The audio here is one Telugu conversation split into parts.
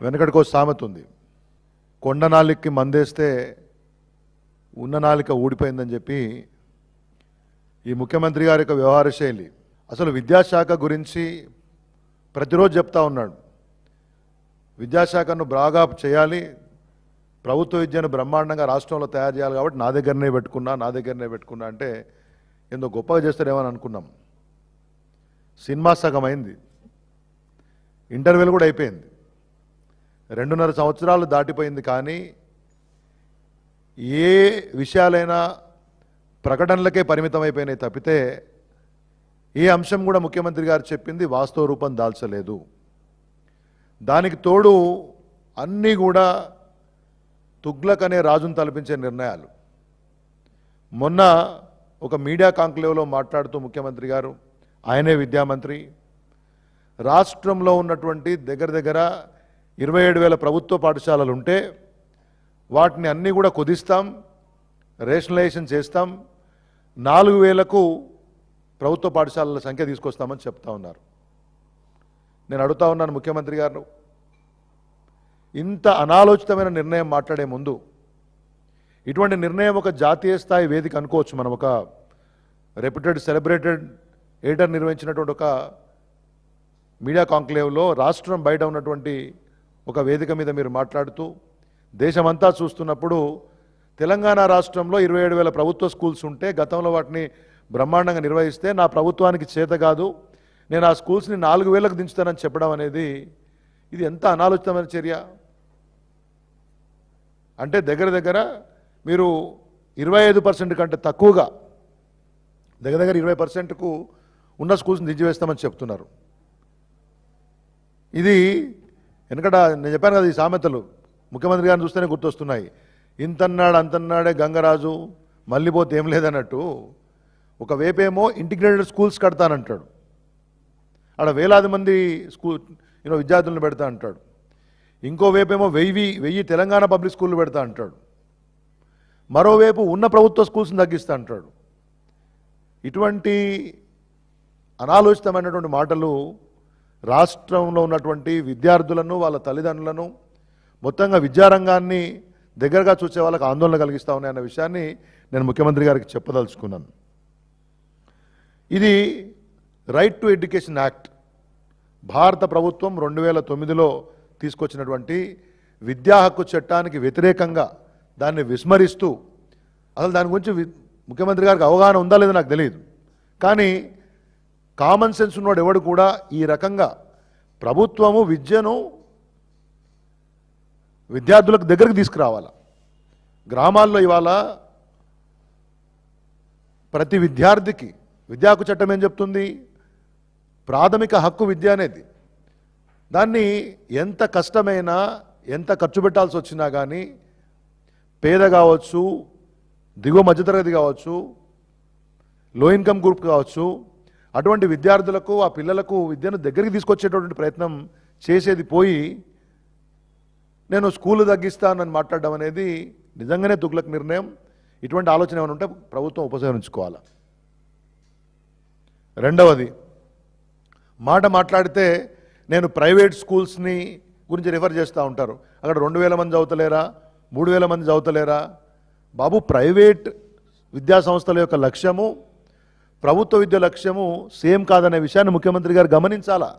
వెనకటికో సామెత ఉంది, కొండ నాలికి మందేస్తే ఉన్న నాలిక ఊడిపోయిందని చెప్పి ఈ ముఖ్యమంత్రి గారి యొక్క వ్యవహార శైలి. అసలు విద్యాశాఖ గురించి ప్రతిరోజు చెప్తా ఉన్నాడు, విద్యాశాఖను బాగా చేయాలి, ప్రభుత్వ విద్యను బ్రహ్మాండంగా రాష్ట్రంలో తయారు చేయాలి కాబట్టి నా దగ్గరనే పెట్టుకున్నా అంటే ఎంతో గొప్పగా చేస్తారేమని అనుకున్నాం. సినిమా సగం అయింది, ఇంటర్వ్యూలు కూడా అయిపోయింది, 2.5 సంవత్సరాలు దాటిపోయింది. కానీ ఏ విషయాలైనా ప్రకటనలకే పరిమితం అయిపోయినాయి తప్పితే ఏ అంశం కూడా ముఖ్యమంత్రి గారు చెప్పింది వాస్తవ రూపం దాల్చలేదు. దానికి తోడు అన్నీ కూడా తుగ్లక్ అనే రాజును తలపించే నిర్ణయాలు. మొన్న ఒక మీడియా కాంక్లేవ్లో మాట్లాడుతూ ముఖ్యమంత్రి గారు, ఆయనే విద్యామంత్రి, రాష్ట్రంలో ఉన్నటువంటి దగ్గర 27,000 ప్రభుత్వ పాఠశాలలు ఉంటే వాటిని అన్నీ కూడా కుదిస్తాం, రేషనలైజేషన్ చేస్తాం, 4,000కు ప్రభుత్వ పాఠశాలల సంఖ్య తీసుకొస్తామని చెప్తా ఉన్నారు. నేను అడుగుతా ఉన్నాను ముఖ్యమంత్రి గారు, ఇంత అనాలోచితమైన నిర్ణయం మాట్లాడే ముందు, ఇటువంటి నిర్ణయం ఒక జాతీయ స్థాయి వేదిక అనుకోవచ్చు, మనం ఒక రెప్యూటెడ్ సెలబ్రేటెడ్ ఎడిటర్ నిర్వహించినటువంటి ఒక మీడియా కాంక్లేవ్లో రాష్ట్రం బయట ఉన్నటువంటి ఒక వేదిక మీద మీరు మాట్లాడుతూ దేశమంతా చూస్తున్నప్పుడు తెలంగాణ రాష్ట్రంలో 27,000 ప్రభుత్వ స్కూల్స్ ఉంటే గతంలో వాటిని బ్రహ్మాండంగా నిర్వహిస్తే నా ప్రభుత్వానికి చేత కాదు, నేను ఆ స్కూల్స్ని 4,000కు దించుతానని చెప్పడం అనేది ఇది ఎంత అనాలోచితమైన చర్య. అంటే దగ్గర మీరు 25% కంటే తక్కువగా దగ్గర 20%కు ఉన్న స్కూల్స్ని దించివేస్తామని చెప్తున్నారు. ఇది ఎందుకంటే నేను చెప్పాను కదా, ఈ సామెతలు ముఖ్యమంత్రి గారిని చూస్తేనే గుర్తొస్తున్నాయి. ఇంతన్నాడు అంతన్నాడే గంగరాజు, మళ్ళీపోతే ఏం లేదన్నట్టు. ఒకవైపేమో ఇంటిగ్రేటెడ్ స్కూల్స్ కడతానంటాడు, ఆడ వేలాది మంది విద్యార్థులను పెడతా అంటాడు. ఇంకోవైపేమో 1000 తెలంగాణ పబ్లిక్ స్కూళ్ళు పెడతా అంటాడు. మరోవైపు ఉన్న ప్రభుత్వ స్కూల్స్ని తగ్గిస్తా అంటాడు. ఇటువంటి అనాలోచితమైనటువంటి మాటలు రాష్ట్రంలో ఉన్నటువంటి విద్యార్థులను, వాళ్ళ తల్లిదండ్రులను, మొత్తంగా విద్యారంగాన్ని దగ్గరగా చూసే వాళ్ళకి ఆందోళన కలిగిస్తూ ఉన్నాయన్న విషయాన్ని నేను ముఖ్యమంత్రి గారికి చెప్పదలుచుకున్నాను. ఇది రైట్ టు ఎడ్యుకేషన్ యాక్ట్, భారత ప్రభుత్వం 2009లో తీసుకొచ్చినటువంటి విద్యా హక్కు చట్టానికి వ్యతిరేకంగా దాన్ని విస్మరిస్తూ, అసలు దాని గురించి ముఖ్యమంత్రి గారికి అవగాహన ఉందా లేదో నాకు తెలియదు, కానీ కామన్ సెన్స్ ఉన్నవాడు ఎవడు కూడా ఈ రకంగా ప్రభుత్వము విద్యను విద్యార్థులకు దగ్గరికి తీసుకురావాలి. గ్రామాల్లో ఇవాళ ప్రతి విద్యార్థికి విద్యా హక్కు చట్టం ఏం చెప్తుంది, ప్రాథమిక హక్కు విద్య అనేది. దాన్ని ఎంత కష్టమైనా, ఎంత ఖర్చు పెట్టాల్సి వచ్చినా కానీ పేద కావచ్చు, దిగువ మధ్యతరగతి కావచ్చు, లో ఇన్కమ్ గ్రూప్ కావచ్చు, అటువంటి విద్యార్థులకు, ఆ పిల్లలకు విద్యను దగ్గరికి తీసుకొచ్చేటటువంటి ప్రయత్నం చేసేది పోయి నేను స్కూలు తగ్గిస్తానని మాట్లాడడం అనేది నిజంగానే తుగ్లక్ నిర్ణయం. ఇటువంటి ఆలోచన ఏమైనా ఉంటే ప్రభుత్వం ఉపసంహరించుకోవాలి. రెండవది, మాట్లాడితే నేను ప్రైవేట్ స్కూల్స్ని గురించి రిఫర్ చేస్తూ ఉంటారు. అక్కడ 2,000 మంది చదువుతలేరా, 3,000 మంది చదువుతలేరా? బాబు, ప్రైవేట్ విద్యా సంస్థల యొక్క లక్ష్యము, ప్రభుత్వ విద్య లక్ష్యము సేమ్ కాదనే విషయాన్ని ముఖ్యమంత్రి గారు గమనించాలా.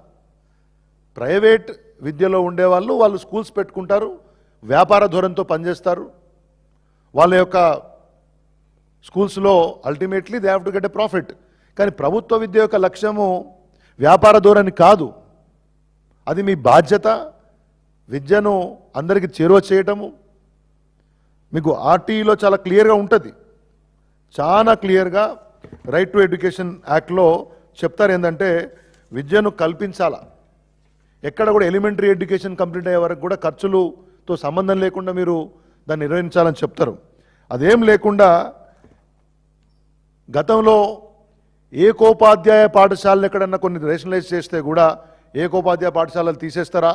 ప్రైవేట్ విద్యలో ఉండేవాళ్ళు వాళ్ళు స్కూల్స్ పెట్టుకుంటారు, వ్యాపార ధోరణితో పనిచేస్తారు. వాళ్ళ యొక్క స్కూల్స్లో ultimately they have to get a profit. కానీ ప్రభుత్వ విద్య యొక్క లక్ష్యము వ్యాపార ధోరణి కాదు, అది మీ బాధ్యత. విద్యను అందరికీ చేరువ చేయటము మీకు ఆర్టీఈలో చాలా క్లియర్గా ఉంటుంది, చాలా క్లియర్గా రైట్ టు ఎడ్యుకేషన్ యాక్ట్లో చెప్తారు. ఏంటంటే విద్యను కల్పించాలా, ఎక్కడ కూడా ఎలిమెంటరీ ఎడ్యుకేషన్ కంప్లీట్ అయ్యే వరకు కూడా ఖర్చులతో సంబంధం లేకుండా మీరు దాన్ని నిర్వహించాలని చెప్తారు. అదేం లేకుండా గతంలో ఏకోపాధ్యాయ పాఠశాలలు ఎక్కడన్నా కొన్ని రేషనలైజ్ చేస్తే కూడా ఏకోపాధ్యాయ పాఠశాలలు తీసేస్తారా,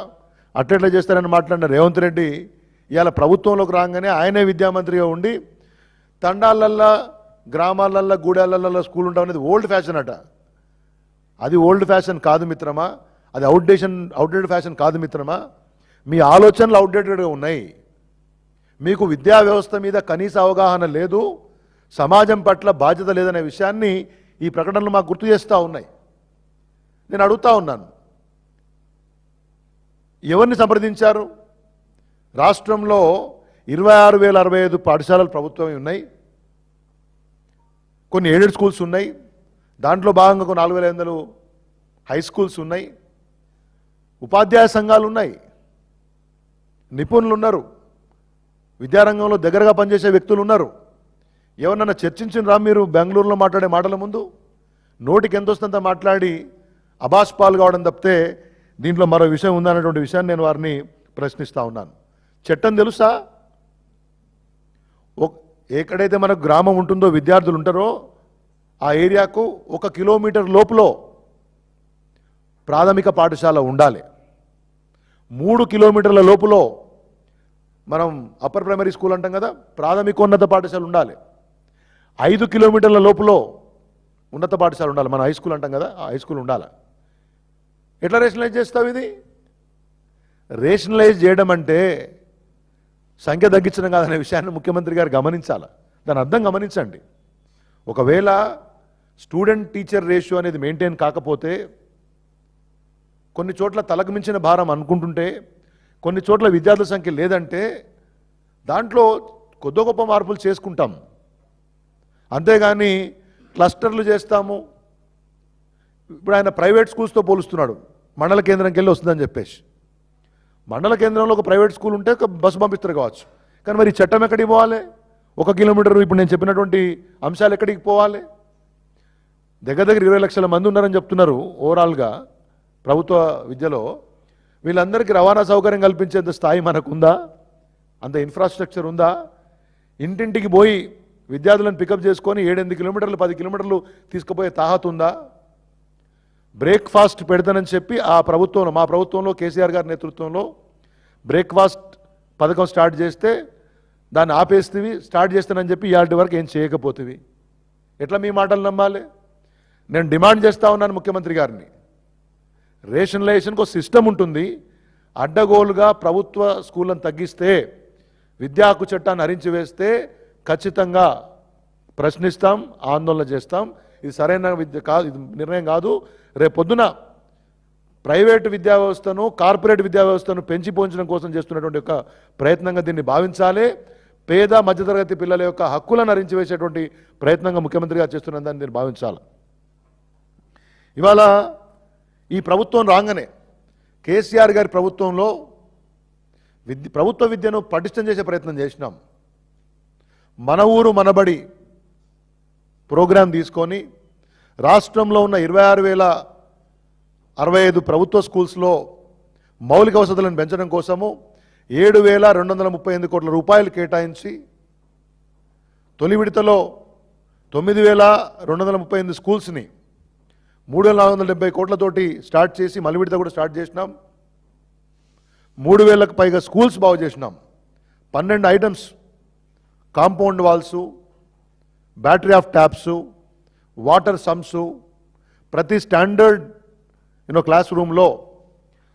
అట్లెట్లా చేస్తారని మాట్లాడిన రేవంత్ రెడ్డి ఇవాళ ప్రభుత్వంలోకి రాగానే ఆయనే విద్యామంత్రిగా ఉండి తండాలల్లో, గ్రామాలల్లో, గూడాలల్లో స్కూల్ ఉంటాం అనేది ఓల్డ్ ఫ్యాషన్ అట. అది ఓల్డ్ ఫ్యాషన్ కాదు మిత్రమా, అది అవుట్డేటెడ్ ఫ్యాషన్ కాదు మిత్రమా. మీ ఆలోచనలు అవుట్డేటెడ్గా ఉన్నాయి. మీకు విద్యా వ్యవస్థ మీద కనీస అవగాహన లేదు, సమాజం పట్ల బాధ్యత లేదనే విషయాన్ని ఈ ప్రకటనలు మాకు గుర్తు చేస్తూ ఉన్నాయి. నేను అడుగుతా ఉన్నాను, ఎవరిని సంప్రదించారు? రాష్ట్రంలో 26,065 పాఠశాలలు ప్రభుత్వమే ఉన్నాయి, కొన్ని ఎయిడెడ్ స్కూల్స్ ఉన్నాయి, దాంట్లో భాగంగా కొన్ని 4,500 హై స్కూల్స్ ఉన్నాయి, ఉపాధ్యాయ సంఘాలు ఉన్నాయి, నిపుణులు ఉన్నారు, విద్యారంగంలో దగ్గరగా పనిచేసే వ్యక్తులు ఉన్నారు. ఎవరన్నా చర్చించినరా మీరు? బెంగళూరులో మాట్లాడే మాటల ముందు నోటికి ఎంత వస్తుందంత మాట్లాడి అబాస్పాలు కావడం తప్పితే దీంట్లో మరో విషయం ఉందన్నటువంటి విషయాన్ని నేను వారిని ప్రశ్నిస్తూ ఉన్నాను. చట్టం తెలుసా? ఎక్కడైతే మనకు గ్రామం ఉంటుందో, విద్యార్థులు ఉంటారో ఆ ఏరియాకు 1 కిలోమీటర్ లోపులో ప్రాథమిక పాఠశాల ఉండాలి. 3 కిలోమీటర్ల లోపులో మనం అప్పర్ ప్రైమరీ స్కూల్ అంటాం కదా, ప్రాథమికోన్నత పాఠశాల ఉండాలి. 5 కిలోమీటర్ల లోపులో ఉన్నత పాఠశాల ఉండాలి, మనం హై స్కూల్ అంటాం కదా, ఆ హై స్కూల్ ఉండాలి. ఎట్లా రేషనలైజ్ చేస్తావు? ఇది రేషనలైజ్ చేయడం అంటే సంఖ్య తగ్గించడం కాదనే విషయాన్ని ముఖ్యమంత్రి గారు గమనించాలి. దాని అర్థం గమనించండి. ఒకవేళ స్టూడెంట్ టీచర్ రేషియో అనేది మెయింటైన్ కాకపోతే, కొన్ని చోట్ల తలకు మించిన భారం అనుకుంటుంటే, కొన్ని చోట్ల విద్యార్థుల సంఖ్య లేదంటే దాంట్లో కొద్ది గొప్ప మార్పులు చేసుకుంటాం. అంతేగాని క్లస్టర్లు చేస్తాము. ఇప్పుడు ఆయన ప్రైవేట్ స్కూల్స్తో పోలుస్తున్నాడు, మండల కేంద్రంకి వెళ్ళి వస్తుందని చెప్పేసి. మండల కేంద్రంలో ఒక ప్రైవేట్ స్కూల్ ఉంటే ఒక బస్సు పంపిస్తారు కావచ్చు, కానీ మరి ఈ చట్టం ఎక్కడికి పోవాలి? 1 కిలోమీటర్ ఇప్పుడు నేను చెప్పినటువంటి అంశాలు ఎక్కడికి పోవాలి? దగ్గర 20 లక్షల మంది ఉన్నారని చెప్తున్నారు ఓవరాల్గా ప్రభుత్వ విద్యలో. వీళ్ళందరికీ రవాణా సౌకర్యం కల్పించేంత స్థాయి మనకుందా? అంత ఇన్ఫ్రాస్ట్రక్చర్ ఉందా? ఇంటింటికి పోయి విద్యార్థులను పికప్ చేసుకొని 7-8 కిలోమీటర్లు 10 కిలోమీటర్లు తీసుకుపోయే తాహత్ ఉందా? బ్రేక్ఫాస్ట్ పెడతానని చెప్పి ఆ ప్రభుత్వంలో, మా ప్రభుత్వంలో కేసీఆర్ గారి నేతృత్వంలో బ్రేక్ఫాస్ట్ పథకం స్టార్ట్ చేస్తే దాన్ని ఆపేస్తేవి, స్టార్ట్ చేస్తానని చెప్పి ఇవాటి వరకు ఏం చేయకపోతేవి. ఎట్లా మీ మాటలు నమ్మాలి? నేను డిమాండ్ చేస్తూ ఉన్నాను ముఖ్యమంత్రి గారిని, రేషనలైజేషన్కి ఒక సిస్టమ్ ఉంటుంది. అడ్డగోలుగా ప్రభుత్వ స్కూళ్ళను తగ్గిస్తే, విద్యా హక్కు చట్టాన్ని హరించి వేస్తే ఖచ్చితంగా ప్రశ్నిస్తాం, ఆందోళన చేస్తాం. ఇది సరైన విద్య కాదు, ఇది నిర్ణయం కాదు. రేపు పొద్దున ప్రైవేటు విద్యా వ్యవస్థను, కార్పొరేట్ విద్యా వ్యవస్థను పెంచి పోంచడం కోసం చేస్తున్నటువంటి ఒక ప్రయత్నంగా దీన్ని భావించాలి. పేద మధ్యతరగతి పిల్లల యొక్క హక్కులను హరించి వేసేటువంటి ప్రయత్నంగా ముఖ్యమంత్రి గారు చేస్తున్న దాన్ని దీన్ని భావించాలి. ఇవాళ ఈ ప్రభుత్వం రాగానే కేసీఆర్ గారి ప్రభుత్వంలో ప్రభుత్వ విద్యను పటిష్టం చేసే ప్రయత్నం చేసినాం. మన ఊరు మనబడి ప్రోగ్రాం తీసుకొని రాష్ట్రంలో ఉన్న 26,065 ప్రభుత్వ స్కూల్స్లో మౌలిక వసతులను పెంచడం కోసము 7,238 కోట్ల రూపాయలు కేటాయించి, తొలి విడతలో 9,238 స్కూల్స్ని 3,470 కోట్లతోటి స్టార్ట్ చేసి మళ్ళీ విడత కూడా స్టార్ట్ చేసినాం. 3,000కు పైగా స్కూల్స్ బాగు చేసినాం. 12 items, compound walls, battery of taps, water sumps, ప్రతి స్టాండర్డ్ క్లాస్ రూమ్లో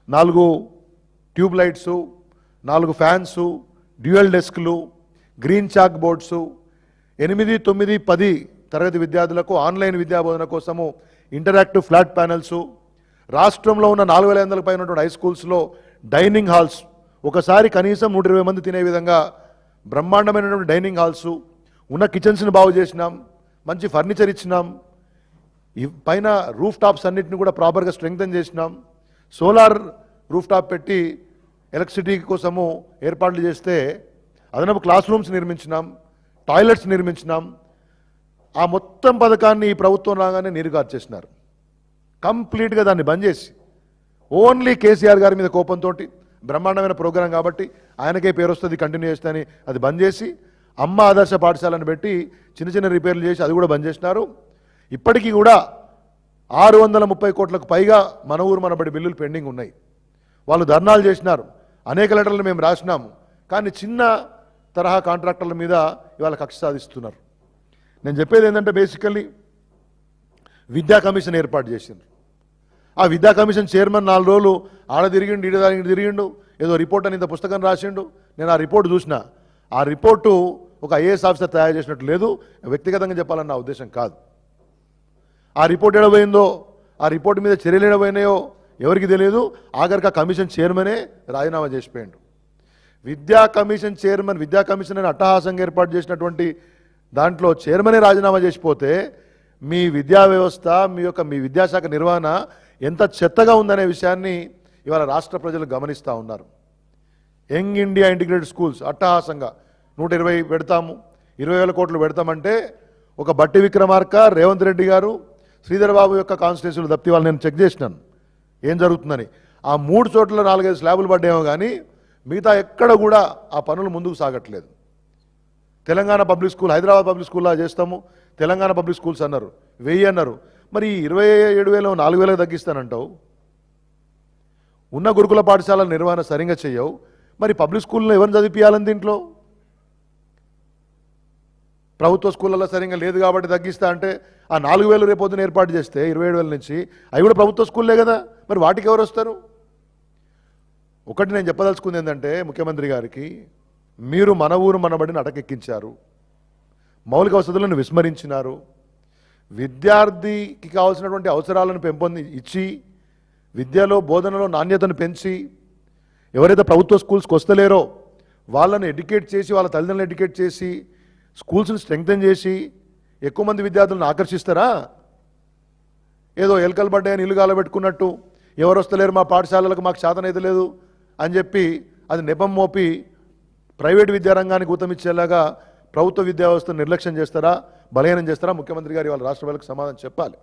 4 ట్యూబ్ లైట్సు, 4 ఫ్యాన్సు, డ్యూయల్ డెస్క్లు, గ్రీన్ చాక్ బోర్డ్సు, 8, 9, 10 తరగతి విద్యార్థులకు ఆన్లైన్ విద్యాబోధన కోసము ఇంటరాక్టివ్ ఫ్లాట్ ప్యానెల్సు, రాష్ట్రంలో ఉన్న 4,500 పైన హై స్కూల్స్లో డైనింగ్ హాల్స్, ఒకసారి కనీసం 120 మంది తినే విధంగా బ్రహ్మాండమైనటువంటి డైనింగ్ హాల్సు, ఉన్న కిచెన్స్ని బాగు చేసినాం, మంచి ఫర్నిచర్ ఇచ్చినాం. పైన రూఫ్ టాప్స్ అన్నిటిని కూడా ప్రాపర్గా స్ట్రెంగ్తన్ చేసినాం. సోలార్ రూఫ్ టాప్ పెట్టి ఎలక్ట్రిసిటీ కోసము ఏర్పాట్లు చేస్తే అదనపు క్లాస్ రూమ్స్ నిర్మించినాం, టాయిలెట్స్ నిర్మించినాం. ఆ మొత్తం పథకాన్ని ఈ ప్రభుత్వం రాగానే నీరుగార్చేసినారు. కంప్లీట్గా దాన్ని బంద్ చేసి ఓన్లీ కేసీఆర్ గారి మీద కోపంతో, బ్రహ్మాండమైన ప్రోగ్రాం కాబట్టి ఆయనకే పేరు వస్తుంది కంటిన్యూ చేస్తే అది బంద్ చేసి అమ్మ ఆదర్శ పాఠశాలను పెట్టి చిన్న చిన్న రిపేర్లు చేసి అది కూడా బంద్ చేసినారు. ఇప్పటికీ కూడా 630 కోట్లకు పైగా మన ఊరు మనబడి బిల్లులు పెండింగ్ ఉన్నాయి. వాళ్ళు ధర్నాలు చేసినారు, అనేక లెటర్లు మేము రాసినాము, కానీ చిన్న తరహా కాంట్రాక్టర్ల మీద ఇవాళ కక్ష సాధిస్తున్నారు. నేను చెప్పేది ఏంటంటే బేసికల్లీ విద్యా కమిషన్ ఏర్పాటు చేసిండ్రు. ఆ విద్యా కమిషన్ చైర్మన్ 4 రోజులు ఆడ తిరిగిండు, ఈడ తిరిగిండు, ఏదో రిపోర్ట్ అని ఇంత పుస్తకం రాసిండు. నేను ఆ రిపోర్ట్ చూసిన. ఆ రిపోర్టు ఒక ఐఏఎస్ ఆఫీసర్ తయారు చేసినట్టు లేదు. వ్యక్తిగతంగా చెప్పాలన్న నా ఉద్దేశం కాదు. ఆ రిపోర్ట్ ఎడబోయిందో, ఆ రిపోర్ట్ మీద చర్యలు ఎడబోయినాయో ఎవరికి తెలియదు. ఆఖరికి ఆ కమిషన్ చైర్మనే రాజీనామా చేసిపోయిండు. విద్యా కమిషన్ చైర్మన్, విద్యా కమిషన్ అని అట్టహాసంగా ఏర్పాటు చేసినటువంటి దాంట్లో చైర్మనే రాజీనామా చేసిపోతే మీ విద్యా వ్యవస్థ, మీ విద్యాశాఖ నిర్వహణ ఎంత చెత్తగా ఉందనే విషయాన్ని ఇవాళ రాష్ట్ర ప్రజలు గమనిస్తూ ఉన్నారు. యంగ్ ఇండియా ఇంటిగ్రేటెడ్ స్కూల్స్ అట్టహాసంగా 120 పెడతాము, 20,000 కోట్లు పెడతామంటే ఒక బట్టి విక్రమార్క, రేవంత్ రెడ్డి గారు, శ్రీధర్ బాబు యొక్క కాన్స్టిట్యూన్సీలు తప్పితే వాళ్ళు నేను చెక్ చేసినాను ఏం జరుగుతుందని. ఆ 3 చోట్ల 4-5 స్లాబులు పడ్డాయేమో కానీ మిగతా ఎక్కడ కూడా ఆ పనులు ముందుకు సాగట్లేదు. Telangana public school, Hyderabad public స్కూల్లా చేస్తాము, తెలంగాణ పబ్లిక్ స్కూల్స్ అన్నారు, 1000 అన్నారు. మరి 27,000 4,000 తగ్గిస్తానంటావు. ఉన్న గురుకుల పాఠశాలల నిర్వహణ సరిగ్గా చెయ్యవు. మరి పబ్లిక్ స్కూల్లో ఎవరిని చదివించాలని దీంట్లో? ప్రభుత్వ స్కూళ్ళలో సరిగ్గా లేదు కాబట్టి తగ్గిస్తా అంటే ఆ 4,000 రేపొద్దున ఏర్పాటు చేస్తే 27,000 నుంచి అవి కూడా ప్రభుత్వ స్కూల్లే కదా. మరి వాటికి ఎవరు వస్తారు? ఒకటి నేను చెప్పదలుచుకుంది ఏంటంటే ముఖ్యమంత్రి గారికి, మీరు మన ఊరు మనబడిని అటకెక్కించారు, మౌలిక వసతులను విస్మరించినారు, విద్యార్థికి కావాల్సినటువంటి అవసరాలను ఇచ్చి విద్యలో బోధనలో నాణ్యతను పెంచి ఎవరైతే ప్రభుత్వ స్కూల్స్కి వస్తలేరో వాళ్ళని ఎడ్యుకేట్ చేసి, వాళ్ళ తల్లిదండ్రులను ఎడ్యుకేట్ చేసి, స్కూల్స్ని స్ట్రెంగ్తెన్ చేసి ఎక్కువ మంది విద్యార్థులను ఆకర్షిస్తారా? ఏదో ఎలకలు పడ్డాయని ఇల్లు గాలబెట్టుకున్నట్టు ఎవరు వస్తలేరు మా పాఠశాలలకు, మాకు శాతనైతే లేదు అని చెప్పి అది నెపం మోపి ప్రైవేట్ విద్యారంగానికి ఊతమిచ్చేలాగా ప్రభుత్వ విద్యా వ్యవస్థను నిర్లక్ష్యం చేస్తారా, బలహీనం చేస్తారా? ముఖ్యమంత్రి గారు ఇవాళ రాష్ట్ర ప్రజలకు సమాధానం చెప్పాలి.